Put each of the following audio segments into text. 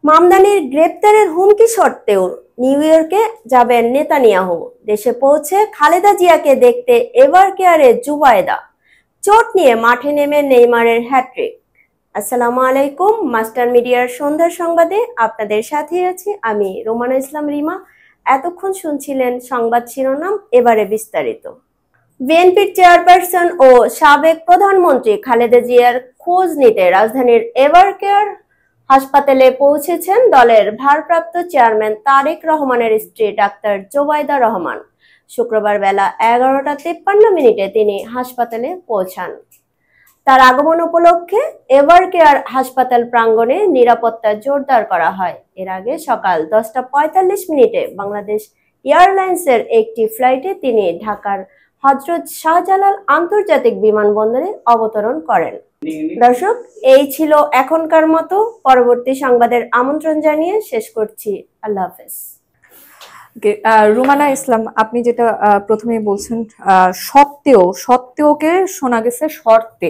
মামদানির গ্রেপ্তারের হুমকি সত্ত্বেও নিউ ইয়র্কে যাবেন নেতানিয়াহু। দেশে পৌঁছে খালেদা জিয়াকে দেখতে এভার কেয়ারে জুবায়েদা। চোট নিয়ে মাঠে নেমে নেইমারের হ্যাট্রিক। আসসালামু আলাইকুম, মাস্টার মিডিয়ার সন্ধ্যার সংবাদে আপনাদের সাথে আছি আমি রোমানা ইসলাম রিমা। এতক্ষণ শুনছিলেন সংবাদ শিরোনাম, এবারে বিস্তারিত। বিএনপির চেয়ারপারসন ও সাবেক প্রধানমন্ত্রী খালেদা জিয়ার খোঁজ নিতে রাজধানীর এভার কেয়ার হাসপাতালে পৌঁছেছেন দলের ভারপ্রাপ্ত চেয়ারম্যান তারেক রহমানের স্ত্রী ডাক্তার জোবাইদা রহমান। শুক্রবার বেলা 11টা 53 মিনিটে তিনি হাসপাতালে পৌঁছান। তার আগমন উপলক্ষে এভার কেয়ার হাসপাতাল প্রাঙ্গণে নিরাপত্তা জোরদার করা হয়। এর আগে সকাল 10টা 45 মিনিটে বাংলাদেশ এয়ারলাইন্সের একটি ফ্লাইটে তিনি ঢাকার হযরত শাহজালাল আন্তর্জাতিক বিমানবন্দরে অবতরণ করেন। দর্শক, এই ছিল এখনকার মতো। পরবর্তী সংবাদের আমন্ত্রণ জানিয়ে শেষ করছি। আল্লাহ হাফেজ। রুমানা ইসলাম, আপনি যেটা প্রথমে বলছেন, সত্ত্বেওকে শোনা গেছে শর্তে।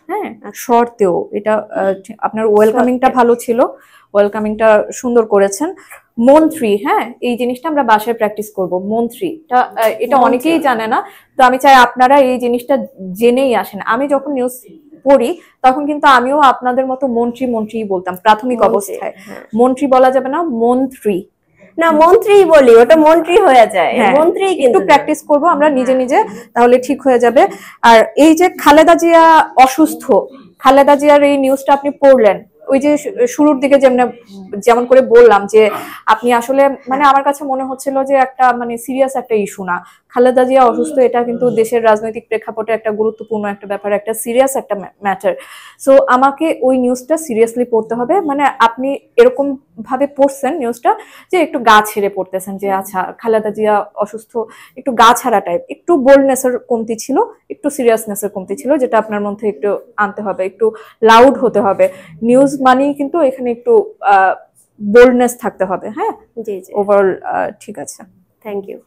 হ্যাঁ, শর্তেও, এটা আপনার ওয়েলকামিংটা ভালো ছিল, ওয়েলকামিংটা সুন্দর করেছেন। মন্ত্রী, হ্যাঁ, এই জিনিসটা আমরা বাসায় প্র্যাকটিস করব। মন্ত্রীটা এটা অনেকেই জানে না, তো আমি চাই আপনারা এই জিনিসটা জেনেই আসেন। আমি যখন নিউজ পড়ি তখন কিন্তু আমিও আপনাদের মতো মন্ত্রী মন্ত্রী বলতাম প্রাথমিক অবস্থায়। মন্ত্রী বলা যাবে না, মন্ত্রী না, মন্ত্রী বলি, ওটা মন্ত্রী হয়ে যায়। মন্ত্রী একটু প্র্যাকটিস করব আমরা নিজে নিজে, তাহলে ঠিক হয়ে যাবে। আর এই যে খালেদা জিয়া অসুস্থ, খালেদা জিয়ার এই নিউজটা আপনি পড়লেন, ওই যে শুরুর দিকে যেমন করে বললাম যে আপনি আসলে মানে আমার কাছে মনে হচ্ছিল যে একটা মানে সিরিয়াস একটা ইস্যু না, খালেদা জিয়া অসুস্থ, এটা কিন্তু দেশের রাজনৈতিক প্রেক্ষাপটে একটা গুরুত্বপূর্ণ একটা ব্যাপার, একটা সিরিয়াস একটা ম্যাটার। সো আমাকে ওই নিউজটা সিরিয়াসলি পড়তে হবে। মানে আপনি এরকম ভাবে পড়ছেন নিউজটা যে একটু গা ছেড়ে পড়তেছেন যে আচ্ছা খালেদা জিয়া অসুস্থ, একটু গা ছাড়া টাইপ, একটু বোল্ডনেসের কমতি ছিল, একটু সিরিয়াসনেসের কমতি ছিল, যেটা আপনার মধ্যে একটু আনতে হবে, একটু লাউড হতে হবে। নিউজ মানেই কিন্তু এখানে একটু বোল্ডনেস থাকতে হবে। হ্যাঁ, জি জি, ওভারঅল ঠিক আছে, থ্যাংক ইউ।